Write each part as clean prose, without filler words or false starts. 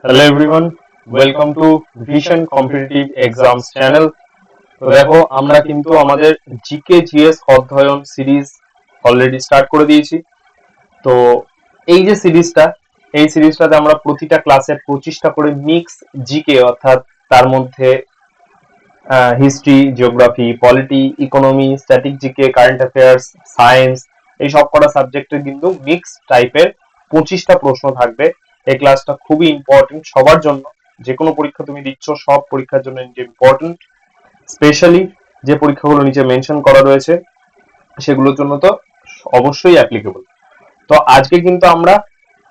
Hello everyone, welcome to Vision Competitive Exams channel. তো দেখো আমরা কিন্তু আমাদের জিকে জিএস অধ্যয়ন সিরিজ অলরেডি স্টার্ট করে দিয়েছি। তো এই যে সিরিজটাতে আমরা প্রতিটা ক্লাসে 25টা করে মিক্স জিকে অর্থাৎ তার মধ্যে history, geography, polity, economy, static GK, current affairs, science এই সব কটা সাবজেক্টের কিন্তু মিক্স টাইপের 25টা প্রশ্ন থাকবে। এই ক্লাসটা খুবই ইম্পর্টেন্ট সবার জন্য, যে কোনো পরীক্ষা তুমি দিচ্ছ সব পরীক্ষার জন্য ইম্পর্টেন্ট। স্পেশালি যে পরীক্ষাগুলো নিচে মেনশন করা রয়েছে সেগুলোর জন্য তো অবশ্যই অ্যাপ্লিকেবল। তো আজকে কিন্তু আমরা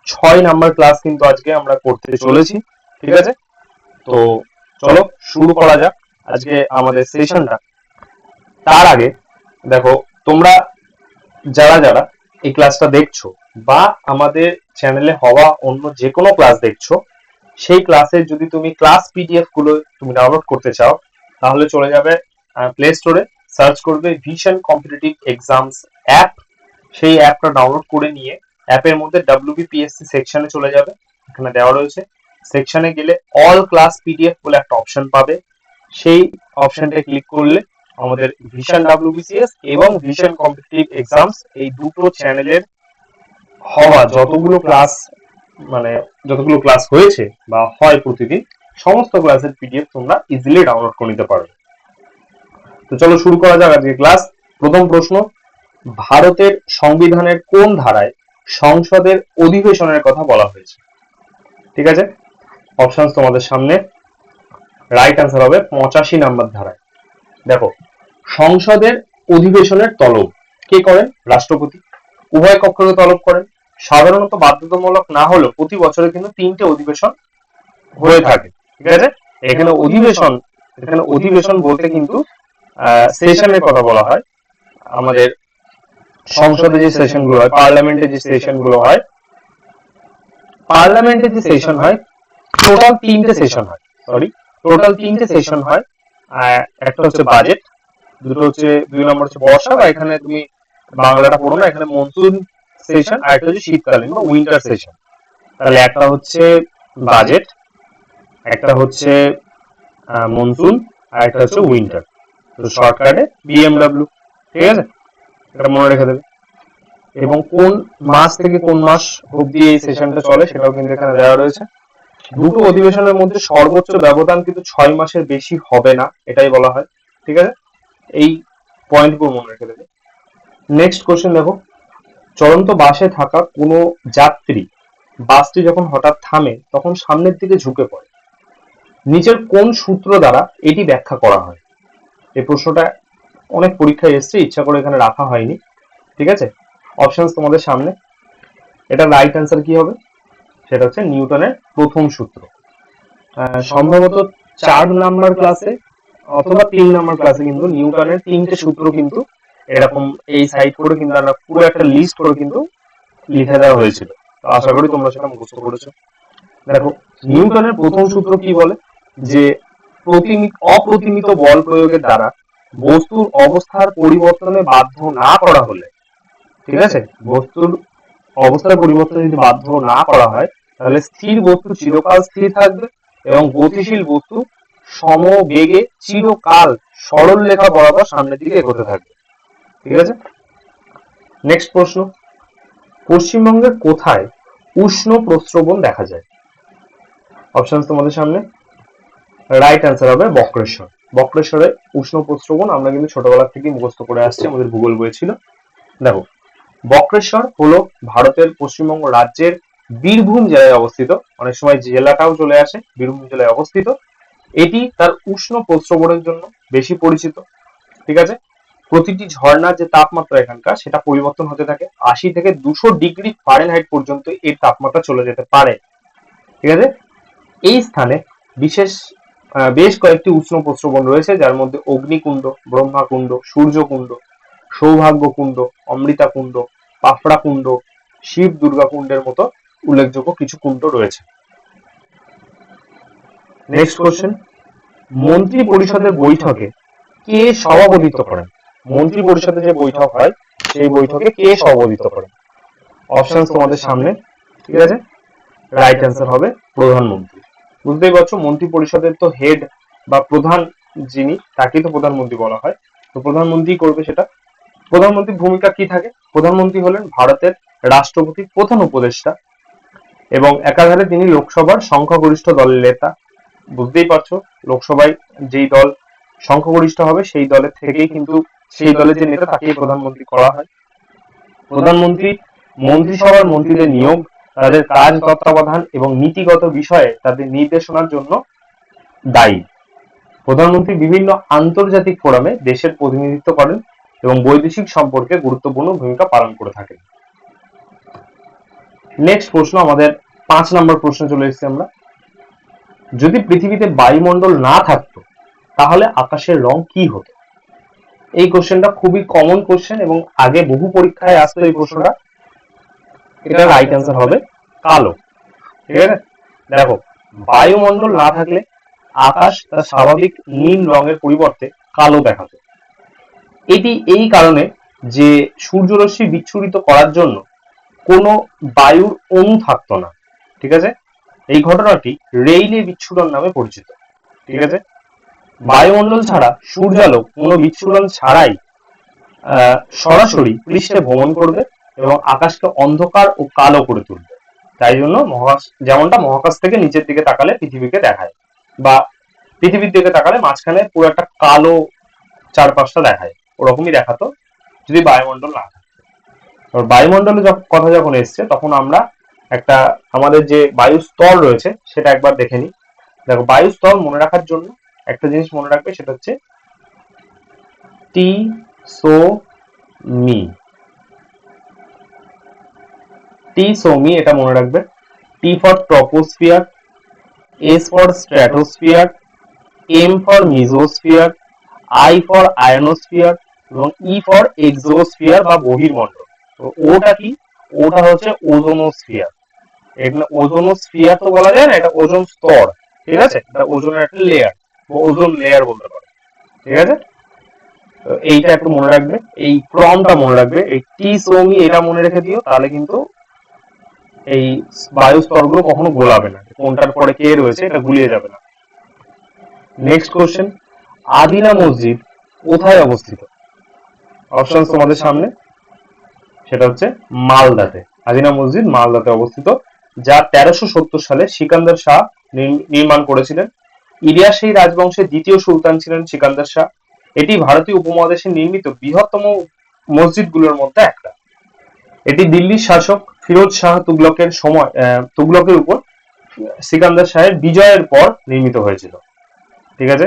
6 নাম্বার ক্লাস কিন্তু আজকে আমরা করতে চলেছি, ঠিক আছে? তো চলো শুরু করা যাক আজকে আমাদের সেশনটা। তার আগে দেখো, তোমরা যারা যারা এই ক্লাসটা দেখছো বা আমাদের চ্যানেলে হওয়া অন্য যে কোনো ক্লাস দেখছো, সেই ক্লাসের যদি তুমি ক্লাস পিডিএফ গুলো তুমি ডাউনলোড করতে চাও তাহলে চলে যাবে প্লে স্টোরে, সার্চ করবে ভিশন কম্পিটিটিভ এক্সামস অ্যাপ। সেই অ্যাপটা ডাউনলোড করে নিয়ে অ্যাপের মধ্যে WBPSC সেকশনে চলে যাবে, এখানে দেওয়া রয়েছে। সেকশনে গেলে অল ক্লাস পিডিএফ বলে একটা অপশন পাবে, সেই অপশনটা ক্লিক করলে আমাদের ভিশন WBCS এবং ভিশন কম্পিটিটিভ এক্সামস এই দুটো চ্যানেলের হওয়া যতগুলো ক্লাস হয়েছে বা হয় প্রতিদিন, সমস্ত ক্লাসের পিডিএফ তোমরা ইজিলি ডাউনলোড করে নিতে পারবে। তো চলো শুরু করা যাক আজকে ক্লাস। প্রথম প্রশ্ন, ভারতের সংবিধানের কোন ধারায় সংসদের অধিবেশনের কথা বলা হয়েছে? ঠিক আছে, অপশন তোমাদের সামনে। রাইট আনসার হবে 85 নাম্বার ধারায়। দেখো, সংসদের অধিবেশনের তলব কে করেন? রাষ্ট্রপতি। উভয় কক্ষকে তলব করেন। সাধারণত বাধ্যতামূলক না হলেও প্রতি বছরে কিন্তু 3টে অধিবেশন হয়ে থাকে, ঠিক আছে? এখানে অধিবেশন বলতে কিন্তু সেশনের কথা বলা হয়। আমাদের সংসদে যে সেশন গুলো হয়, পার্লামেন্টে যে সেশন গুলো হয়, টোটাল 3টে সেশন হয়। একটা হচ্ছে বাজেট, দুই নম্বর হচ্ছে বর্ষা, বা এখানে তুমি বাংলাটা পড়ো না, এখানে মনসুন সেশন, আর একটা হচ্ছে শীতকালীন বা উইন্টার সেশন। তাহলে একটা হচ্ছে বাজেট, একটা হচ্ছে মনসুন, আর একটা হচ্ছে উইন্টার। তো শর্টকাটে BMW, ঠিক আছে? এটা মনে রেখে দেবে। এবং কোন মাস থেকে কোন মাস অব্দি এই সেশনটা চলে সেটাও কিন্তু এখানে দেওয়া রয়েছে। দুটো অধিবেশনের মধ্যে সর্বোচ্চ ব্যবধান কিন্তু 6 মাসের বেশি হবে না, এটাই বলা হয়, ঠিক আছে? এই পয়েন্টগুলো মনে রেখে দেবে। নেক্সট কোশ্চেন দেখো, চলন্ত বাসে থাকা কোনো যাত্রী বাসটি যখন হঠাৎ থামে তখন সামনের দিকে ঝুঁকে পড়ে, নিচের কোন সূত্র দ্বারা এটি ব্যাখ্যা করা হয়? এই প্রশ্নটা অনেক পরীক্ষায় এসছে, ইচ্ছা করে এখানে রাখা হয়নি, ঠিক আছে? অপশন তোমাদের সামনে। এটা রাইট অ্যান্সার কি হবে? সেটা হচ্ছে নিউটনের প্রথম সূত্র। সম্ভবত 4 নাম্বার ক্লাসে অথবা 3 নাম্বার ক্লাসে কিন্তু নিউটনের 3টে সূত্র কিন্তু এরকম এই সাইড করে কিন্তু আমরা পুরো একটা লিস্ট করে কিন্তু লিখে দেওয়া হয়েছিল। তো আশা করি তোমরা সেটা মুখস্থ করেছো। দেখো, নিউটনের প্রথম সূত্র কি বলে? যে অপ্রতিমিত বল প্রয়োগের দ্বারা বস্তুর অবস্থার পরিবর্তনে বাধ্য না করা হলে, ঠিক আছে, বস্তুর অবস্থার পরিবর্তনে যদি বাধ্য না করা হয় তাহলে স্থির বস্তু চিরকাল স্থির থাকবে এবং গতিশীল বস্তু সমবেগে চিরকাল সরল রেখা বরাবর সামনের দিকে এগোতে থাকবে, ঠিক আছে? নেক্সট প্রশ্ন, পশ্চিমবঙ্গের কোথায় উষ্ণ প্রস্রবণ দেখা যায়? অপশন তোমাদের সামনে। রাইট অ্যান্সার হবে বক্রেশ্বর। বক্রেশ্বরে উষ্ণ প্রস্রবণ আমরা কিন্তু ছোটবেলা থেকে মুখস্থ করে আসছি, আমাদের ভূগোল বই ছিল। দেখো, বক্রেশ্বর হলো ভারতের পশ্চিমবঙ্গ রাজ্যের বীরভূম জেলায় অবস্থিত, অনেক সময় জেলাটাও চলে আসে, বীরভূম জেলায় অবস্থিত। এটি তার উষ্ণ প্রস্রবণের জন্য বেশি পরিচিত, ঠিক আছে? প্রতিটি ঝর্ণার যে তাপমাত্রা এখানকার সেটা পরিবর্তন হতে থাকে, 80 থেকে 200 ডিগ্রি ফারেনহাইট পর্যন্ত এর তাপমাত্রা চলে যেতে পারে, ঠিক আছে? এই স্থানে বেশ কয়েকটি উষ্ণ প্রস্রবণ রয়েছে, যার মধ্যে অগ্নিকুণ্ড, ব্রহ্মাকুণ্ড, সূর্যকুণ্ড, সৌভাগ্যকুণ্ড, অমৃতাকুণ্ড, পাফড়াকুণ্ড, শিব দুর্গাকুণ্ডের মতো উল্লেখযোগ্য কিছু কুণ্ড রয়েছে। নেক্সট কোশ্চেন, মন্ত্রী পরিষদের বৈঠকে কে সভাপতিত্ব করেন? মন্ত্রী পরিষদের যে বৈঠক হয় সেই বৈঠকে কে সভাপতিত্ব করেন? অপশন তোমাদের সামনে, ঠিক আছে? রাইট অ্যান্সার হবে প্রধানমন্ত্রী। বুঝতেই পারছো, মন্ত্রী পরিষদের তো হেড বা প্রধান যিনি, তাকেই তো প্রধানমন্ত্রী বলা হয়। তো প্রধানমন্ত্রী করবে সেটা। প্রধানমন্ত্রীর ভূমিকা কি থাকে? প্রধানমন্ত্রী হলেন ভারতের রাষ্ট্রপতির প্রধান উপদেষ্টা এবং একাধারে তিনি লোকসভার সংখ্যাগরিষ্ঠ দলের নেতা। বুঝতেই পারছো, লোকসভায় যেই দল সংখ্যাগরিষ্ঠ হবে সেই দলের থেকেই কিন্তু সেই দলের যে নেতা তাকেই প্রধানমন্ত্রী করা হয়। প্রধানমন্ত্রী মন্ত্রিসভার মন্ত্রীদের নিয়োগ, তাদের কাজ তত্ত্বাবধান এবং নীতিগত বিষয়ে তাদের নির্দেশনার জন্য দায়ী। প্রধানমন্ত্রী বিভিন্ন আন্তর্জাতিক ফোরামে দেশের প্রতিনিধিত্ব করেন এবং বৈদেশিক সম্পর্কে গুরুত্বপূর্ণ ভূমিকা পালন করে থাকেন। নেক্সট প্রশ্ন, আমাদের 5 নম্বর প্রশ্ন চলে এসেছি আমরা। যদি পৃথিবীতে বায়ুমণ্ডল না থাকতো তাহলে আকাশের রং কি হতো? এই কোশ্চেনটা খুবই কমন কোশ্চেন এবং আগে বহু পরীক্ষায় আসতো এই প্রশ্নটা। এটা রাইট অ্যান্সার হবে কালো। ঠিক আছে, দেখো, বায়ুমণ্ডল না থাকলে আকাশ তার স্বাভাবিক নীল রঙের পরিবর্তে কালো দেখাতো। এটি এই কারণে যে সূর্যরশ্মি বিচ্ছুরিত করার জন্য কোনো বায়ুর অণু থাকতো না। ঠিক আছে, এই ঘটনাটি রেইলে বিচ্ছুরণ নামে পরিচিত। ঠিক আছে, বায়ুমণ্ডল ছাড়া সূর্যালোক কোনো বিচ্ছুরণ ছাড়াই সরাসরি পৃষ্ঠে ভ্রমণ করবে এবং আকাশকে অন্ধকার ও কালো করে তুলবে। তাই জন্য মহাকাশ, যেমনটা মহাকাশ থেকে নিচের দিকে তাকালে পৃথিবীকে দেখায়, বা পৃথিবীর দিকে তাকালে মাঝখানে পুরো একটা কালো চারপাশটা দেখায়, ওরকমই দেখাতো যদি বায়ুমণ্ডল না থাকে। বায়ুমণ্ডলের কথা যখন এসছে তখন আমরা একটা আমাদের যে বায়ু স্তর রয়েছে সেটা একবার দেখে নিই। দেখো, বায়ু স্তর মনে রাখার জন্য একটা জিনিস মনে রাখবে, সেটা হচ্ছে T so me. T so me, এটা মনে রাখবে। T for troposphere, S for stratosphere, M for mesosphere, I for ionosphere এবং ই ফর এক্সোস্ফিয়ার বা বহির্মণ্ডল। তো ওটা কি? ওটা হচ্ছে ওজোনোস্ফিয়ার। এখানে ওজোনোস্ফিয়ার তো বলা যায় না, এটা ওজোন স্তর। ঠিক আছে, এটা ওজোনের একটা লেয়ার, ওজোন লেয়ার বলতে পারো। ঠিক আছে, এইটা একটু মনে রাখবে, এই ক্রমটা মনে রাখবে, এই টি সোমি এটা মনে রেখে দিও, তাহলে কিন্তু এই বায়ু স্তরগুলো কখনো গোলাবে না, কোনটার পরে কে রয়েছে এটা গুলিয়ে যাবে না। নেক্সট কোশ্চেন, আদিনা মসজিদ কোথায় অবস্থিত? অপশন তোমাদের সামনে, সেটা হচ্ছে মালদাতে। আদিনা মসজিদ মালদাতে অবস্থিত, যা 1370 সালে সিকান্দার শাহ নির্মাণ করেছিলেন। ইলিয়াস এই রাজবংশের দ্বিতীয় সুলতান ছিলেন সিকান্দার শাহ। এটি ভারতীয় উপমহাদেশে নির্মিত বৃহত্তম মসজিদগুলোর মধ্যে একটা। এটি দিল্লির শাসক ফিরোজ শাহ তুগলকের উপর সিকান্দার শাহের বিজয়ের পর নির্মিত হয়েছিল। ঠিক আছে,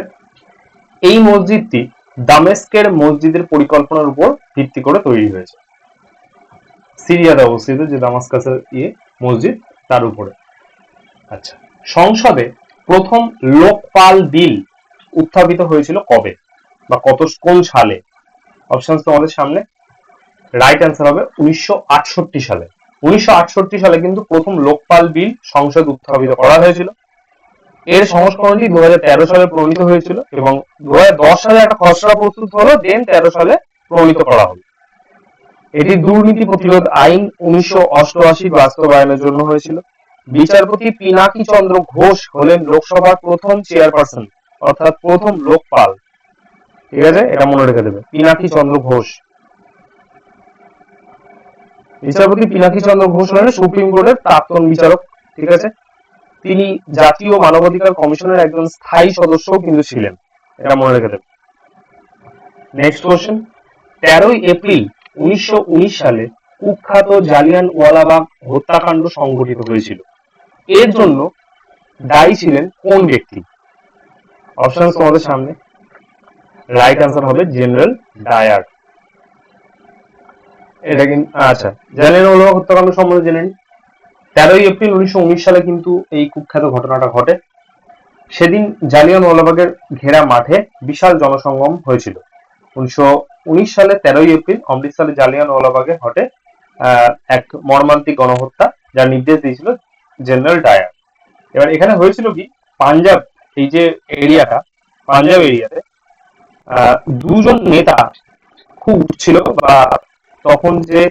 এই মসজিদটি দামেস্কের মসজিদের পরিকল্পনার উপর ভিত্তি করে তৈরি হয়েছে। সিরিয়াতে অবস্থিত যে দামাস্কাসের মসজিদ, তার উপরে। আচ্ছা, সংসদে প্রথম লোকপাল বিল উত্থাপিত হয়েছিল কবে বা কোন সালে? অপশন তোমাদের সামনে, রাইট অ্যান্সার হবে 1968 সালে। 1968 সালে কিন্তু প্রথম লোকপাল বিল সংসদ উত্থাপিত করা হয়েছিল। এর সংস্করণটি 2013 সালে প্রণীত হয়েছিল এবং 2010 সালে একটা খসড়া প্রস্তুত হলো, দেন 13 সালে প্রণীত করা হলো। এটি দুর্নীতি প্রতিরোধ আইন 1988 বাস্তবায়নের জন্য হয়েছিল। বিচারপতি পিনাকি চন্দ্র ঘোষ হলেন লোকসভার প্রথম চেয়ারপারসন, অর্থাৎ প্রথম লোকপাল। ঠিক আছে, এটা মনে রেখে দেবে, পিনাকি চন্দ্র ঘোষ। বিচারপতি পিনাকি চন্দ্র ঘোষ হলেন সুপ্রিম কোর্টের প্রাক্তন বিচারক। ঠিক আছে, তিনি জাতীয় মানবাধিকার কমিশনের একজন স্থায়ী সদস্য কিন্তু ছিলেন, এটা মনে রেখে দেবে। নেক্সট কোশ্চেন, 13 এপ্রিল 1919 সালে কুখ্যাত জালিয়ানওয়ালাবাগ হত্যাকাণ্ড সংঘটিত হয়েছিল। এর জন্য দায়ী ছিলেন কোন ব্যক্তি? অপশন তোমাদের সামনে, রাইট অ্যান্সার হবে জেনারেল ডায়ার। এটা কিন্তু, আচ্ছা, জালিয়ানওয়ালাবাগ হত্যাকাণ্ড সম্বন্ধে জেনে নিন। 13 এপ্রিল 1919 সালে কিন্তু এই কুখ্যাত ঘটনাটা ঘটে। সেদিন জালিয়ানওয়ালাবাগের ঘেরা মাঠে বিশাল জনসংগম হয়েছিল। 1919 সালে 13 এপ্রিল অমৃতসরে জালিয়ানওয়ালাবাগে ঘটে এক মর্মান্তিক গণহত্যা, যার নির্দেশ দিয়েছিল জেনারেল ডায়ার। এবার এখানে হয়েছিল কি, পাঞ্জাব, এই যে এরিয়াটা, পাঞ্জাব এরিয়াতে দুজন নেতা খুব উঠছিল, বা তখন যে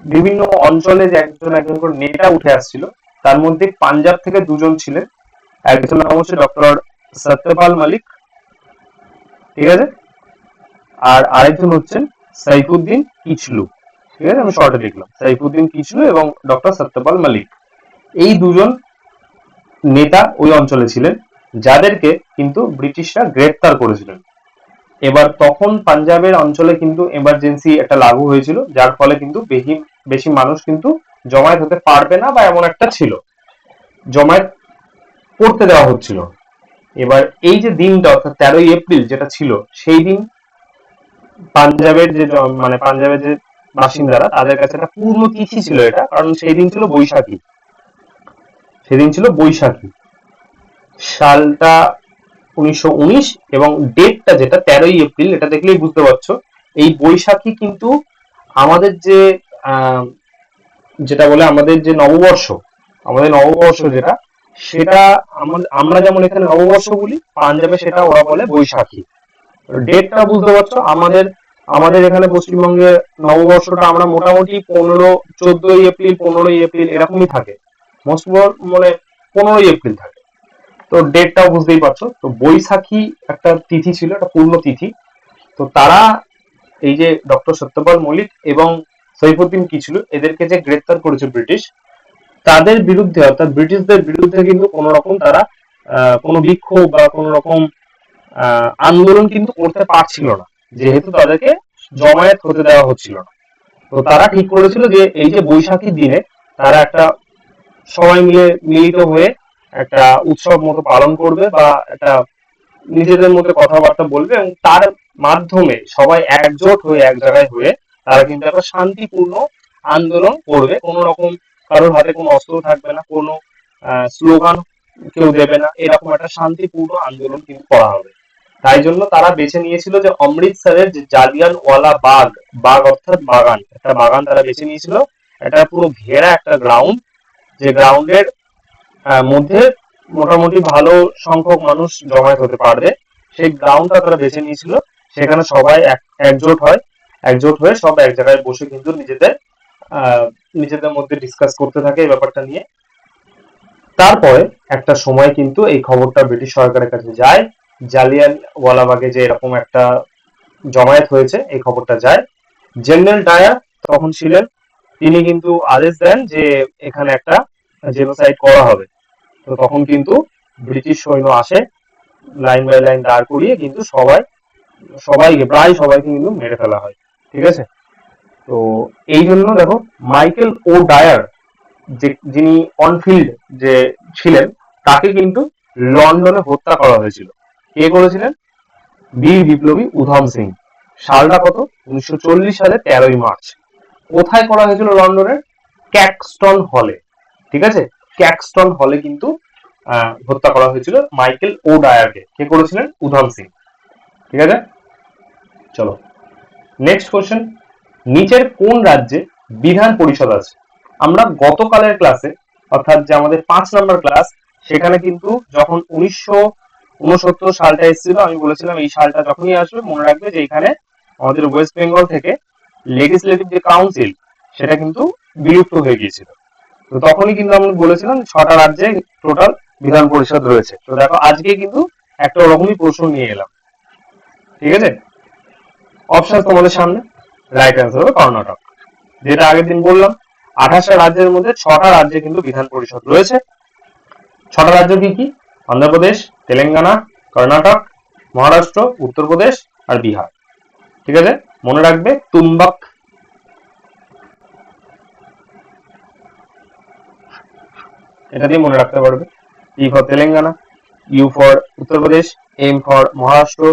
বিভিন্ন অঞ্চলে যে একজন একজন করে নেতা উঠে আসছিল, তার মধ্যে পাঞ্জাব থেকে দুজন ছিলেন, একজন নাম হচ্ছে ডক্টর সত্যপাল মালিক, ঠিক আছে, আর আরেকজন হচ্ছেন সাইফুদ্দিন কিচলু, ঠিক আছে, আমি শর্টে লিখলাম সাইফুদ্দিন কিচলু এবং ডক্টর সত্যপাল মালিক। এই দুজন নেতা ওই অঞ্চলে ছিলেন, যাদেরকে কিন্তু ব্রিটিশরা গ্রেপ্তার করেছিলেন। এবার তখন পাঞ্জাবের অঞ্চলে কিন্তু এমার্জেন্সি একটা লাগু হয়েছিল, যার ফলে কিন্তু বেশি বেশি মানুষ কিন্তু জমায়েত হতে পারবে না, বা এমন একটা ছিল, জমায়েত করতে দেওয়া হচ্ছিল। এবার এই যে দিনটা অর্থাৎ 13ই এপ্রিল যেটা ছিল, সেই দিন পাঞ্জাবের যে মানে পাঞ্জাবের যে বাসিন্দারা, তাদের কাছে একটা পূর্ণ তিথি ছিল এটা, কারণ সেই দিন ছিল বৈশাখী, সেদিন ছিল বৈশাখী। সালটা 1919 এবং ডেটটা যেটা 13ই এপ্রিল, এটা দেখলেই বুঝতে পারছো এই বৈশাখী কিন্তু আমাদের যে যেটা বলে আমাদের যে নববর্ষ, আমাদের নববর্ষ যেটা, সেটা আমরা যেমন এখানে নববর্ষ বলি, পাঞ্জাবে সেটা ওরা বলে বৈশাখী। ডেটটা বুঝতে পারছো, আমাদের আমাদের এখানে পশ্চিমবঙ্গে নববর্ষটা আমরা মোটামুটি 14ই এপ্রিল 15ই এপ্রিল এরকমই থাকে, মোস্ট মানে 15ই এপ্রিল থাকে। তো ডেটটাও বুঝতেই পারছো। তো বৈশাখী একটা তিথি ছিল, একটা পূর্ণ তিথি। তো তারা এই যে ডক্টর সত্যপাল মল্লিক এবং সৈফুদ্দিন কিচলু, এদেরকে যে গ্রেপ্তার করেছে ব্রিটিশ, তাদের বিরুদ্ধে অর্থাৎ ব্রিটিশদের বিরুদ্ধে কিন্তু কোন রকম তারা কোনো বিক্ষোভ বা কোন রকম আন্দোলন কিন্তু করতে পারছিল না, যেহেতু তাদেরকে জমায়েত হতে দেওয়া হচ্ছিল না। তো তারা ঠিক করেছিল যে এই যে বৈশাখীর দিনে তারা একটা সবাই মিলে মিলিত হয়ে একটা উৎসব মতো পালন করবে, বা একটা নিজেদের মধ্যে কথাবার্তা বলবে, এবং তার মাধ্যমে সবাই একজোট হয়ে এক জায়গায় হয়ে তারা কিন্তু একটা শান্তিপূর্ণ আন্দোলন করবে। কোনো রকম কারোর হাতে কোনো অস্ত্র থাকবে না, কোনো স্লোগান কেউ দেবে না, এরকম একটা শান্তিপূর্ণ আন্দোলন কিন্তু করা হবে। তাই জন্য তারা বেছে নিয়েছিল যে অমৃতসরের যে জালিয়ানওয়ালা বাগ, বাগ অর্থাৎ বাগান, একটা বাগান তারা বেছে নিয়েছিল, এটা পুরো ঘেরা একটা গ্রাউন্ড, যে গ্রাউন্ডের মধ্যে মোটামুটি ভালো সংখ্যক মানুষ জমায়েত হতে পারবে, সেই গ্রাউন্ডটা তারা বেছে নিয়েছিল। সেখানে সবাই একজোট হয়, একজোট হয়ে সব এক জায়গায় বসে কিন্তু নিজেদের মধ্যে ডিসকাস করতে থাকে এই ব্যাপারটা নিয়ে। তারপরে একটা সময় কিন্তু এই খবরটা ব্রিটিশ সরকারের কাছে যায়, জালিয়ানওয়ালাবাগে যে এরকম একটা জমায়েত হয়েছে, এই খবরটা যায়। জেনারেল ডায়ার তখন ছিলেন, তিনি কিন্তু আদেশ দেন যে এখানে একটা জেনোসাইড করা হবে। তো তখন কিন্তু ব্রিটিশ সৈন্য আসে, লাইন বাই লাইন দাঁড় করিয়ে কিন্তু প্রায় সবাইকে কিন্তু মেরে ফেলা হয়, ঠিক আছে। তো এই জন্য দেখো মাইকেল ও ডায়ার, যিনি অনফিল্ড যে ছিলেন, তাকে কিন্তু লন্ডনে হত্যা করা হয়েছিল। কে করেছিলেন? বীর বিপ্লবী উধম সিং। সালটা কত? 1940 সালে 13ই মার্চ। কোথায় করা হয়েছিল? লন্ডনের ক্যাক্সটন হলে, ঠিক আছে, ক্যাক্সটন হলে কিন্তু হত্যা করা হয়েছিল মাইকেল ও ডায়ারকে। কে করেছিলেন? উধম সিং, ঠিক আছে। চলো নেক্সট কোশ্চেন, নিচের কোন রাজ্যে বিধান পরিষদ আছে? আমরা গতকালের ক্লাসে, অর্থাৎ যে আমাদের 5 নম্বর ক্লাস, সেখানে কিন্তু যখন 1969 সালটা এসেছিল, আমি বলেছিলাম এই সালটা যখনই আসবে মনে রাখবে যে এখানে আমাদের ওয়েস্ট বেঙ্গল থেকে লেজিসলেটিভ যে কাউন্সিল, সেটা কিন্তু বিলুপ্ত হয়ে গিয়েছিল। তো তখনই কিন্তু আমি বলেছিলাম 6টা রাজ্যে টোটাল বিধান পরিষদ রয়েছে। তো দেখো আজকে কিন্তু একটা ওরকমই প্রশ্ন নিয়ে এলাম, ঠিক আছে। অপশন তোমাদের সামনে, রাইট অ্যান্সার হবে কর্ণাটক। যেটা আগের দিন বললাম, 28টা রাজ্যের মধ্যে 6টা রাজ্যে কিন্তু বিধান পরিষদ রয়েছে। 6টা রাজ্য কি কি? অন্ধ্রপ্রদেশ, তেলেঙ্গানা, কর্ণাটক, মহারাষ্ট্র, উত্তরপ্রদেশ আর বিহার, ঠিক আছে। মনে রাখবে তুম্বাক, এটা দিয়ে মনে রাখতে পারবে। T for Telangana, U for Uttar Pradesh, M for Maharashtra,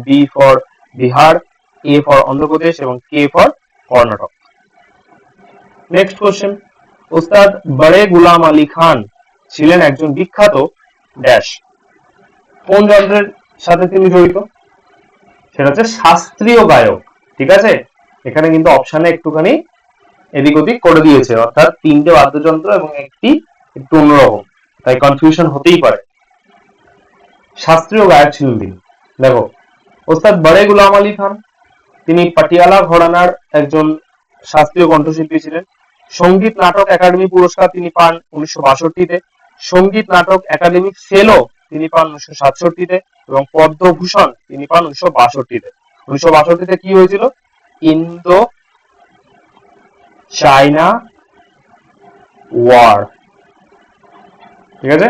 B for Bihar, A for Andhra Pradesh এবং K for Karnataka. Next question, Ustad Bade গুলাম আলী খান ছিলেন একজন বিখ্যাত ড্যাশ। কোন যন্ত্রের সাথে তিনি জড়িত? সেটা হচ্ছে শাস্ত্রীয় গায়ক, ঠিক আছে। এখানে কিন্তু অপশানে একটুখানি এদিক ওদিক করে দিয়েছে, অর্থাৎ 3টে বাদ্যযন্ত্র এবং একটি একটু অন্যরকম, তাই কনফিউশন হতেই পারে। শাস্ত্রীয় গায়ক ছিলেন তিনি। দেখো ওস্তাদ বড়ে গুলাম আলী খান, তিনি পাটিয়ালা ঘরানার একজন শাস্ত্রীয় কণ্ঠশিল্পী ছিলেন। সঙ্গীত নাটক একাডেমি পুরস্কার তিনি পান 1962-তে। সঙ্গীত নাটক একাডেমি ফেলো তিনি পান 1967-তে, এবং পদ্মভূষণ তিনি পান 1962-তে। 1962-তে কি হয়েছিল? Indo China war. ঠিক আছে,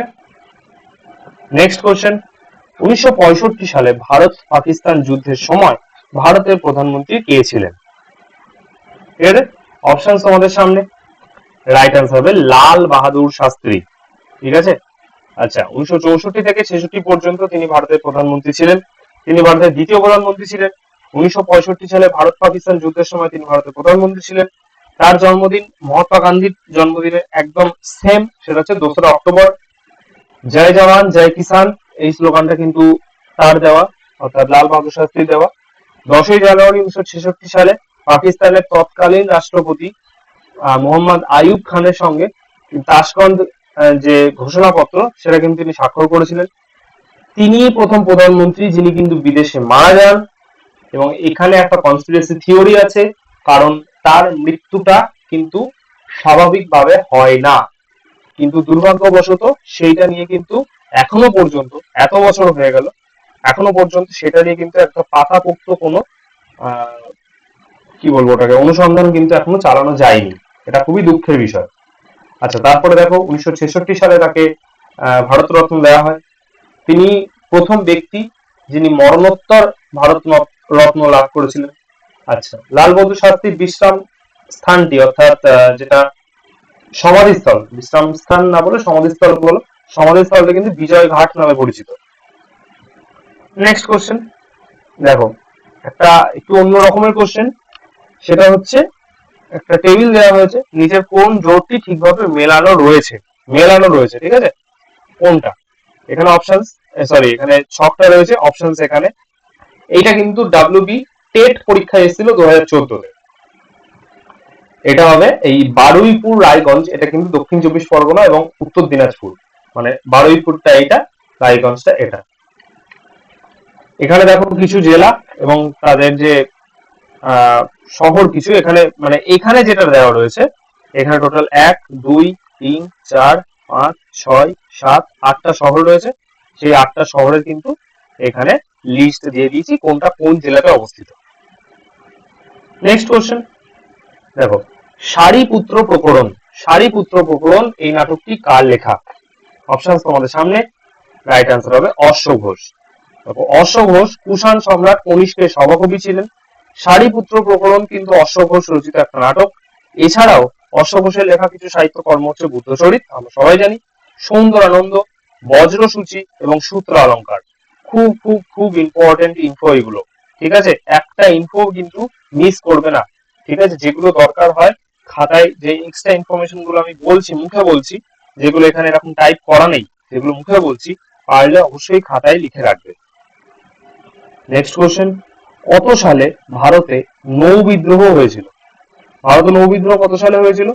নেক্সট কোশ্চেন। 1965 সালে ভারত পাকিস্তান যুদ্ধের সময় ভারতের প্রধানমন্ত্রী কে ছিলেন? ঠিক আছে, অপশন তোমাদের সামনে। রাইট আনসার হবে লাল বাহাদুর শাস্ত্রী। ঠিক আছে, আচ্ছা 1964 থেকে 66 পর্যন্ত তিনি ভারতের প্রধানমন্ত্রী ছিলেন। তিনি ভারতের দ্বিতীয় প্রধানমন্ত্রী ছিলেন। 1965 সালে ভারত পাকিস্তান যুদ্ধের সময় তিনি ভারতের প্রধানমন্ত্রী ছিলেন। তার জন্মদিন মহাত্মা গান্ধীর জন্মদিনের একদম সেম, সেটা হচ্ছে 2রা অক্টোবর। জয় জওয়ান জয় কিষান এই স্লোগানটা কিন্তু তার দেওয়া, অর্থাৎ লাল বাহাদুর শাস্ত্রীর দেওয়া। 10ই জানুয়ারি 1966 সালে পাকিস্তানের তৎকালীন রাষ্ট্রপতি মোহাম্মদ আইয়ুব খানের সঙ্গে তাশকন্দ যে ঘোষণাপত্র সেটা কিন্তু তিনি স্বাক্ষর করেছিলেন। তিনি প্রথম প্রধানমন্ত্রী যিনি কিন্তু বিদেশে মারা যান, এবং এখানে একটা কনস্পিরেসি থিওরি আছে, কারণ তার মৃত্যুটা কিন্তু স্বাভাবিকভাবে হয় না, কিন্তু দুর্ভাগ্যবশত সেইটা নিয়ে কিন্তু এখনো পর্যন্ত, এত বছর হয়ে গেল, এখনো পর্যন্ত সেটা নিয়ে কিন্তু একটা পাকাপোক্ত কোনো কি বলবো ওটাকে অনুসন্ধান কিন্তু এখনো চালানো যায়নি। এটা খুবই দুঃখের বিষয়। আচ্ছা, তারপরে দেখো 1966 সালে তাকে ভারতরত্ন দেওয়া হয়। তিনি প্রথম ব্যক্তি যিনি মরণোত্তর ভারত রত্ন লাভ করেছিলেন। আচ্ছা, লাল বাহাদুর শাস্ত্রীর বিশ্রাম স্থানটি, অর্থাৎ যেটা সমাধিস্থল, বিশ্রাম স্থান না বলে সমাধিস্থল বলো, সমাধিস্থলটা কিন্তু বিজয় ঘাট নামে পরিচিত। নেক্সট কোশ্চেন দেখো, একটা একটু অন্য রকমের কোশ্চেন, সেটা হচ্ছে একটা টেবিল দেওয়া হয়েছে, নিচের কোন জোটটি ঠিকভাবে মেলানো রয়েছে, ঠিক আছে, কোনটা? এখানে অপশন, সরি এখানে ছকটা রয়েছে, অপশন এখানে। এইটা কিন্তু ডাব্লিউবি টেট পরীক্ষায় এসেছিল 2014-তে। এটা হবে এই বারুইপুর রায়গঞ্জ, এটা কিন্তু দক্ষিণ 24 পরগনা এবং উত্তর দিনাজপুর, মানে বারুইপুরটা এটা, রায়গঞ্জটা এটা। এখানে দেখো কিছু জেলা এবং তাদের যে শহর কিছু, এখানে মানে এখানে যেটা দেওয়া রয়েছে, এখানে টোটাল 1 2 3 4 5 6 7 8টা শহর রয়েছে। সেই 8টা শহরের কিন্তু এখানে লিস্ট দিয়ে দিয়েছি কোনটা কোন জেলাতে অবস্থিত। নেক্সট কোশ্চেন দেখো, সারিপুত্র প্রকরণ এই নাটকটি কার লেখা? অপশন তোমাদের সামনে। রাইট আনসার হবে অশ্ব ঘোষ। দেখো, অশ্ব ঘোষ কুষাণ সম্রাট কনিষ্কের সভাকবি ছিলেন। সারিপুত্র প্রকরণ কিন্তু অশ্ব ঘোষ রচিত একটা নাটক। এছাড়াও অশ্ব ঘোষের লেখা কিছু সাহিত্য কর্ম হচ্ছে বুদ্ধচরিত, আমরা সবাই জানি, সৌন্দরানন্দ, বজ্রসূচি এবং সূত্র অলঙ্কার। খুব খুব খুব ইম্পর্টেন্ট ইনফো এগুলো, ঠিক আছে, একটা ইনফো কিন্তু মিস করবে না। ঠিক আছে, যেগুলো দরকার হয় খাতায়, যে এক্সট্রা ইনফরমেশন গুলো আমি বলছি, মুখে বলছি, যেগুলো এখানে এরকম টাইপ করা নেই, যেগুলো মুখে বলছি, পারলে অবশ্যই খাতায় লিখে রাখবে। নেক্সট কোশ্চেন, কত সালে ভারতে নৌ বিদ্রোহ হয়েছিল? ভারতে নৌ বিদ্রোহ কত সালে হয়েছিল?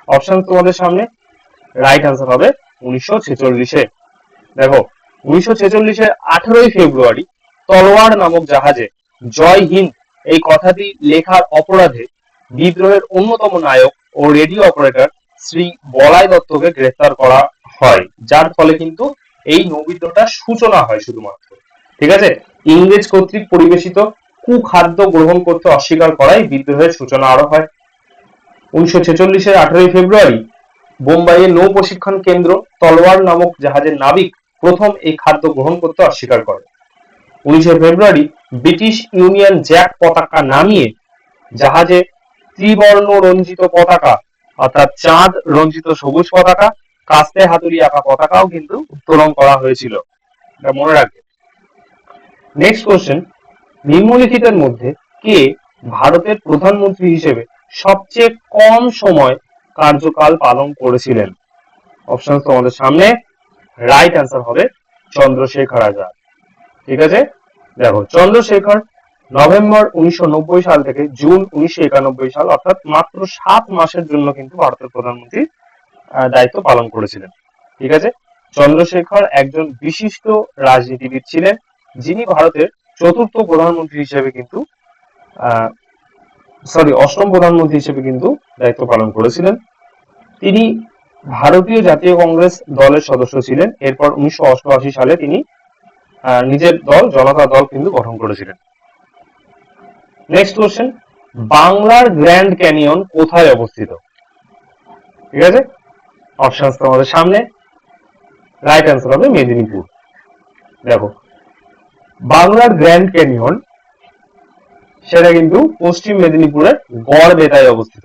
অপশন তোমাদের সামনে। রাইট আনসার হবে 1946-এ। দেখো, 1946-এর 18ই ফেব্রুয়ারি তলোয়ার নামক জাহাজে জয় হিন্দ এই কথাটি লেখার অপরাধে বিদ্রোহের অন্যতম নায়ক ও রেডিও অপারেটর শ্রী বলাই দত্তকে গ্রেফতার করা হয়, যার ফলে কিন্তু এই নৌবিদ্রোহটার সূচনা হয় শুধুমাত্র। ঠিক আছে, ইংরেজ কর্তৃক পরিবেশিত কুখাদ্য গ্রহণ করতে অস্বীকার করায় বিদ্রোহের সূচনা আরো হয়। 1946-এর 18ই ফেব্রুয়ারি বোম্বাইয়ের নৌ প্রশিক্ষণ কেন্দ্র তলোয়ার নামক জাহাজের নাবিক প্রথম এই খাদ্য গ্রহণ করতে অস্বীকার করে। 19শে ফেব্রুয়ারি ব্রিটিশ ইউনিয়ন জ্যাক পতাকা নামিয়ে জাহাজে ত্রিবর্ণ রঞ্জিত পতাকা, অর্থাৎ চাঁদ রঞ্জিত সবুজ পতাকা, কাস্তে হাতুড়ি আঁকা পতাকাও কিন্তু উত্তোলন করা হয়েছিল, এটা মনে রাখবে। নেক্সট কোশ্চেন, নিম্নলিখিতের মধ্যে কে ভারতের প্রধানমন্ত্রী হিসেবে সবচেয়ে কম সময় কার্যকাল পালন করেছিলেন? অপশন তোমাদের সামনে। রাইট আনসার হবে চন্দ্রশেখর আজাদ। ঠিক আছে, দেখো, চন্দ্রশেখর নভেম্বর 1990 সাল থেকে জুন 1991 সাল, অর্থাৎ মাত্র 7 মাসের জন্য কিন্তু ভারতের প্রধানমন্ত্রীর দায়িত্ব পালন করেছিলেন। ঠিক আছে, চন্দ্রশেখর একজন বিশিষ্ট রাজনীতিবিদ ছিলেন, যিনি ভারতের চতুর্থ প্রধানমন্ত্রী হিসেবে কিন্তু অষ্টম প্রধানমন্ত্রী হিসেবে কিন্তু দায়িত্ব পালন করেছিলেন। তিনি ভারতীয় জাতীয় কংগ্রেস দলের সদস্য ছিলেন। এরপর 1988 সালে তিনি নিজের দল জনতা দল কিন্তু গঠন করেছিলেন। নেক্সট কোশ্চেন, বাংলার গ্র্যান্ড ক্যানিয়ন কোথায় অবস্থিত? ঠিক আছে, অপশনস তোমাদের সামনে। রাইট অ্যান্সার হবে মেদিনীপুর। দেখো, বাংলার গ্র্যান্ড ক্যানিয়ন সেটা কিন্তু পশ্চিম মেদিনীপুরের গড়বেতায় অবস্থিত।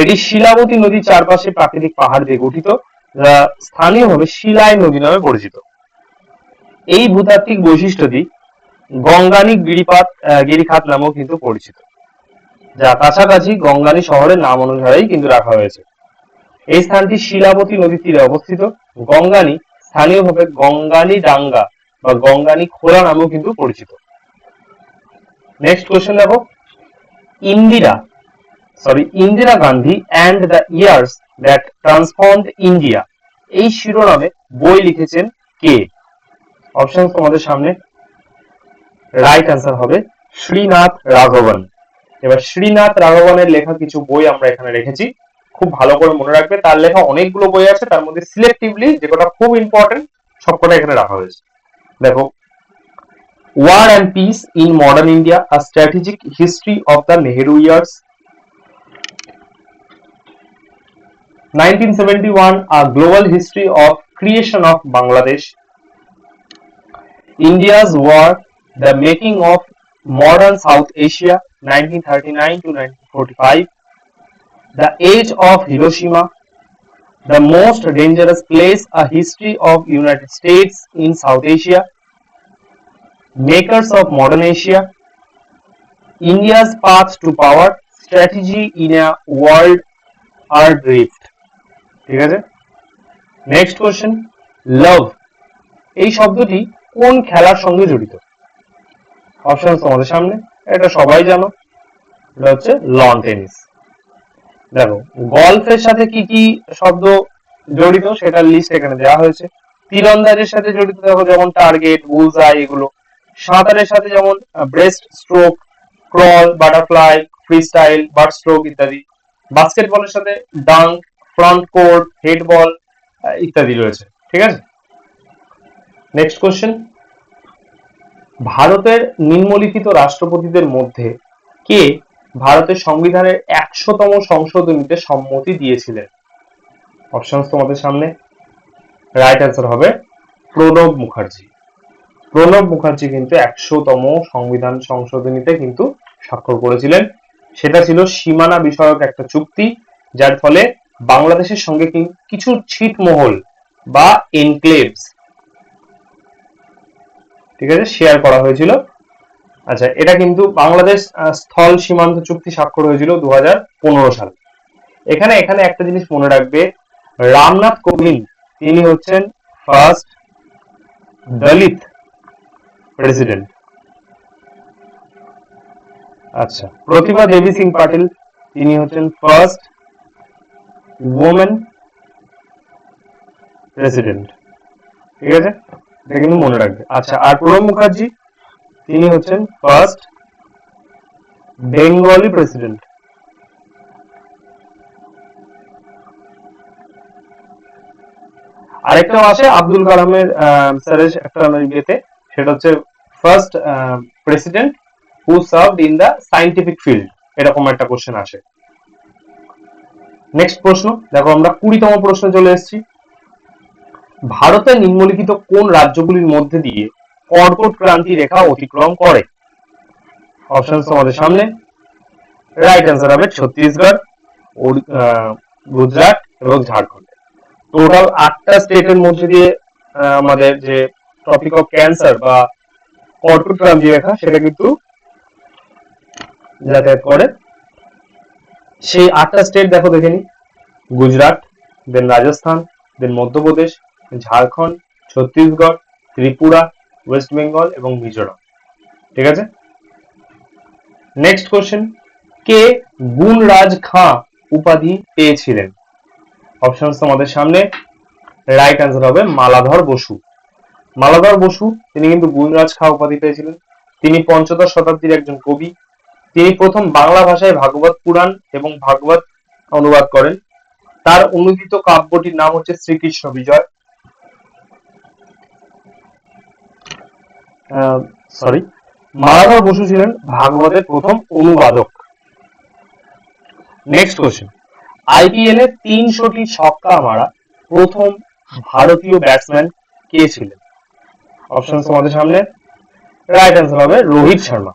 এটি শিলাবতী নদীর চারপাশে প্রাকৃতিক পাহাড় দিয়ে গঠিত, যা স্থানীয়ভাবে শিলাই নদী নামে পরিচিত। এই ভূতাত্ত্বিক বৈশিষ্ট্যটি গঙ্গানী গিরিখাত নামেও কিন্তু পরিচিত, যা কাছাকাছি গঙ্গানী শহরের নাম অনুসারেই কিন্তু রাখা হয়েছে। এই স্থানটি শিলাবতী নদীর তীরে অবস্থিত। গঙ্গানী স্থানীয়ভাবে গঙ্গানী ডাঙ্গা বা গঙ্গানী খোলা নামেও কিন্তু পরিচিত। নেক্সট কোশ্চেন দেখো, Indira Gandhi and the years that transformed India, এই শিরোনামে বই লিখেছেন কে? অপশন তোমাদের সামনে। রাইট অ্যান্সার হবে শ্রীনাথ রাঘবন। এবার শ্রীনাথ রাঘবনের লেখা কিছু বই আমরা এখানে রেখেছি, খুব ভালো করে মনে রাখবে। তার লেখা অনেকগুলো বই আছে, তার মধ্যে সিলেক্টিভলি যেটা খুব ইম্পর্টেন্ট সবকটা এখানে রাখা হয়েছে। দেখো, war and peace in modern India, a strategic history of the Nehru years, 1971, a global history of creation of Bangladesh, India's war, the making of modern South Asia, 1939 to 1945, the age of Hiroshima, the most dangerous place, a history of United States in South Asia, makers of modern Asia, India's path to power, strategy in a world adrift. ঠিক আছে, next question, লাভ এই শব্দটি কোন খেলার সঙ্গে জড়িত? Option তোমাদের সামনে। এটা সবাই জানো, এটা হচ্ছে লন টেনিস। দেখো, গলফের সাথে কি কি শব্দ জড়িত সেটার লিস্ট এখানে দেওয়া হয়েছে। তীরন্দাজের সাথে জড়িত দেখো, যেমন টার্গেট, বুলসআই, এগুলো। সাঁতারের সাথে যেমন breast stroke, crawl, butterfly, free style, bird stroke ইত্যাদি। বাস্কেটবলের সাথে ডাঙ্ক, ফ্রন্ট কোর্ট, হেড বল ইত্যাদি রয়েছে। ঠিক আছে, নেক্সট কোশ্চেন, ভারতের নিম্নলিখিত রাষ্ট্রপতিদের মধ্যে কে ভারতের সংবিধানের 100তম সংশোধনীতে সম্মতি দিয়েছিলেন? অপশন তোমাদের সামনে। রাইট অ্যান্সার হবে প্রণব মুখার্জি। প্রণব মুখার্জি কিন্তু 100তম সংবিধান সংশোধনীতে কিন্তু স্বাক্ষর করেছিলেন। সেটা ছিল সীমানা বিষয়ক একটা চুক্তি, যার ফলে বাংলাদেশের সঙ্গে কিছু ছিটমহল বা এনক্লেভস, ঠিক আছে, শেয়ার করা হয়েছিল। আচ্ছা, এটা কিন্তু বাংলাদেশ স্থল সীমান্ত চুক্তি স্বাক্ষর হয়েছিল 2015 সালে। এখানে একটা জিনিস মনে রাখবে, রামনাথ কোবিন্দ তিনি হচ্ছেন ফার্স্ট দলিত প্রেসিডেন্ট। আচ্ছা, প্রতিভা দেবী সিং পাটিল তিনি হচ্ছেন ফার্স্ট ওমেন প্রেসিডেন্ট। ঠিক আছে, এটা কিন্তু মনে রাখবে। আচ্ছা, আর প্রণব মুখার্জি তিনি হচ্ছেন ফার্স্ট বেঙ্গলি প্রেসিডেন্ট। আরেকটা আছে আব্দুল কালামের স্যারের একটা ইয়েতে, সেটা হচ্ছে first president who served in the scientific field, এরকম একটা কোশ্চেন আসে। নেক্সট প্রশ্ন দেখো, আমরা 20তম প্রশ্নে চলে এসেছি। ভারতের নিম্নলিখিত কোন রাজ্যগুলির মধ্যে দিয়ে কর্কট ক্রান্তি রেখা অতিক্রম করে? অপশন তোমাদের সামনে। রাইট অ্যান্সার হবে ছত্তিশগড়, গুজরাট এবং ঝাড়খণ্ড। টোটাল 8টা স্টেটের মধ্যে দিয়ে আমাদের যে টপিক অফ ক্যান্সার বা কর্কট ক্রান্তি রেখা সেটা কিন্তু যাতায়াত করে। সেই 8টা স্টেট দেখো, দেখে নি। গুজরাট, দেন রাজস্থান, দেন মধ্যপ্রদেশ, ঝাড়খণ্ড, ছত্তিশগড়, ত্রিপুরা, ওয়েস্ট বেঙ্গল এবং মিজোরাম। ঠিক আছে, নেক্সট কোশ্চেন, কে গুণরাজ খাঁ উপাধি পেয়েছিলেন? অপশন তোমাদের সামনে। রাইট অ্যান্সার হবে মালাধর বসু। মালাধর বসু তিনি কিন্তু গুণরাজ খাঁ উপাধি পেয়েছিলেন। তিনি পঞ্চদশ শতাব্দীর একজন কবি। তিনি প্রথম বাংলা ভাষায় ভাগবত পুরাণ এবং ভাগবত অনুবাদ করেন। তার অনুদিত কাব্যটির নাম হচ্ছে শ্রীকৃষ্ণ বিজয়। সরি, মালাধর বসু ছিলেন ভাগবতের প্রথম অনুবাদক। নেক্সট কোশ্চেন, আইপিএল এ 300টি ছক্কা মারা প্রথম ভারতীয় ব্যাটসম্যান কে ছিলেন? অপশন তোমাদের সামনে। রাইট অ্যান্সার হবে রোহিত শর্মা।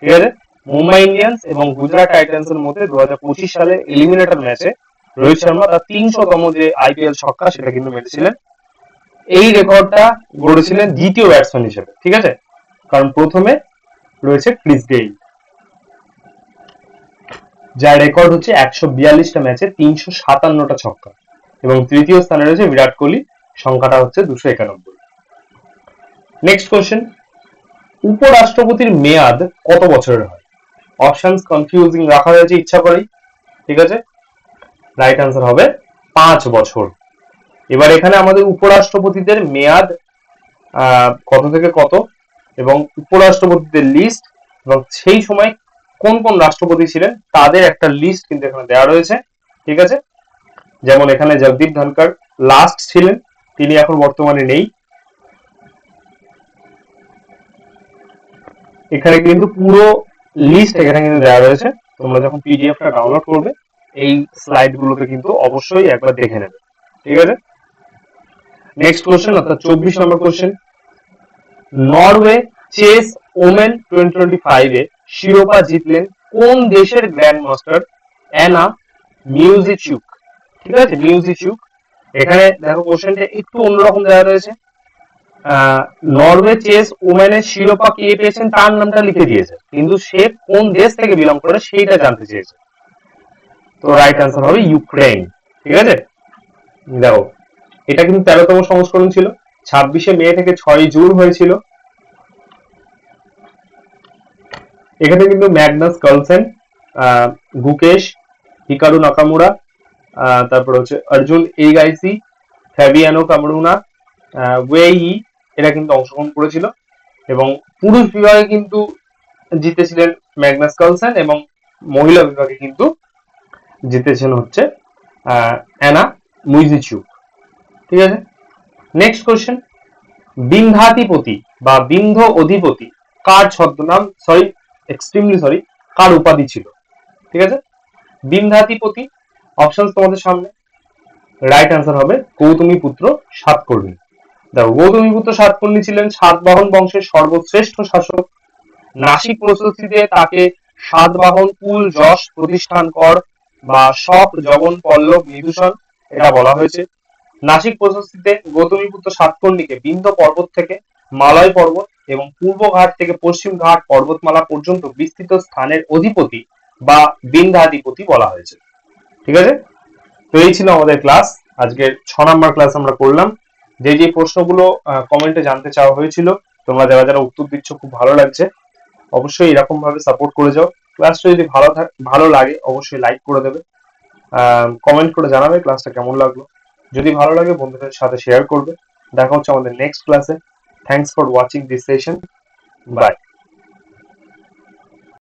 ঠিক আছে, মুম্বাই ইন্ডিয়ান্স এবং গুজরাট টাইটান্স এর মধ্যে 2025 সালে এলিমিনেটর ম্যাচে রোহিত শর্মা তার 300তম যে আইপিএল ছক্কা সেটা কিন্তু মেরেছিলেন। এই রেকর্ডটা গড়েছিলেন দ্বিতীয় ব্যাটসম্যান হিসেবে। ঠিক আছে, কারণ প্রথমে রয়েছে ক্রিস গেইল, যার রেকর্ড হচ্ছে 142টা ম্যাচে 357টা ছক্কা, এবং তৃতীয় স্থানে রয়েছে বিরাট কোহলি, সংখ্যাটা হচ্ছে 291। নেক্সট কোশ্চেন, উপরাষ্ট্রপতির মেয়াদ কত বছরের হয়? অপশনস কনফিউজিং রাখা হয়েছে ইচ্ছা করেই। ঠিক আছে, রাইট অ্যান্সার হবে 5 বছর। এবার এখানে আমাদের উপরাষ্ট্রপতিদের মেয়াদ কত থেকে কত, এবং উপরাষ্ট্রপতিদের লিস্ট, এবং সেই সময় কোন কোন রাষ্ট্রপতি ছিলেন তাদের একটা লিস্ট কিন্তু এখানে দেওয়া রয়েছে। ঠিক আছে, যেমন এখানে জগদীপ ধনকর লাস্ট ছিলেন, তিনি এখন বর্তমানে নেই। এখানে কিন্তু পুরো লিস্ট এখানে কিন্তু দেওয়া রয়েছে, তোমরা যখন পিডিএফটা ডাউনলোড করবে এই স্লাইড গুলোতে কিন্তু অবশ্যই একবার দেখে নেবে। ঠিক আছে, নেক্সট কোশ্চেন অর্থাৎ 24 নম্বর কোশ্চেন, নরওয়ে চেস ওমেন 2025 এ শিরোপা জিতলেন কোন দেশের গ্র্যান্ড মাস্টার অ্যানা মিউজিচুক? ঠিক আছে, মিউজিচুক। এখানে দেখো কোশ্চেনটা একটু অন্যরকম দেওয়া রয়েছে, নরওয়ে চেস ওমেনের শিরোপা কে পেয়েছেন তার নামটা লিখে দিয়েছে, কিন্তু সে কোন দেশ থেকে বিলং করে সেইটা জানতে চেয়েছে। তো রাইট অ্যান্সার হবে ইউক্রেন। ঠিক আছে, দেখো এটা কিন্তু 13তম সংস্করণ ছিল, 26শে মে থেকে 6ই জুন হয়েছিল। এখানে কিন্তু ম্যাগনাস কার্লসেন, গুকেশ, হিকারু নাকামুরা, তারপর হচ্ছে অর্জুন এগাইসি, ফ্যাবিয়ানো কামরুনা, ওয়েই, এরা কিন্তু অংশগ্রহণ করেছিল। এবং পুরুষ বিভাগে কিন্তু জিতেছিলেন ম্যাগনাস কার্লসেন, এবং মহিলা বিভাগে কিন্তু জিতেছেন হচ্ছে অ্যানা মুইজিচুক। ঠিক আছে, নেক্সট কোশ্চেন, বিন্ধ্যাধিপতি বা বিন্ধ্য অধিপতি কার ছদ্মনাম, এক্সট্রিমলি সরি, কার উপাধি ছিল? ঠিক আছে, বিন্ধ্যাধিপতি, অপশন তোমাদের সামনে। রাইট অ্যান্সার হবে গৌতমী পুত্র সাতকর্ণী। দেখো গৌতমী পুত্র সাতকর্ণী ছিলেন সাতবাহন বংশের সর্বশ্রেষ্ঠ শাসক। নাসিক প্রশস্তিতে তাকে সাতবাহন কুল যশ প্রতিষ্ঠান কর বা সপ জগন পল্লব নিদূষণ এটা বলা হয়েছে। নাসিক প্রশস্তিতে গৌতমীপুত্র সাতকর্ণীকে বিন্ধ্য পর্বত থেকে মালয় পর্বত এবং পূর্ব ঘাট থেকে পশ্চিম ঘাট পর্বতমালা পর্যন্ত বিস্তৃত স্থানের অধিপতি বা বিন্ধ্যাধিপতি বলা হয়েছে। ঠিক আছে, তো এই ছিল আমাদের ক্লাস। আজকের 6 নম্বর ক্লাস আমরা করলাম। যে যে প্রশ্নগুলো কমেন্টে জানতে চাওয়া হয়েছিল, তোমরা যারা যারা উত্তর দিচ্ছ খুব ভালো লাগছে, অবশ্যই এরকম ভাবে সাপোর্ট করে যাও। ক্লাসটা যদি ভালো লাগে অবশ্যই লাইক করে দেবে, কমেন্ট করে জানাবে ক্লাসটা কেমন লাগলো। যদি ভালো লাগে বন্ধুদের সাথে শেয়ার করবে। দেখা হচ্ছে আমাদের নেক্সট ক্লাসে। Thanks for watching this session. By.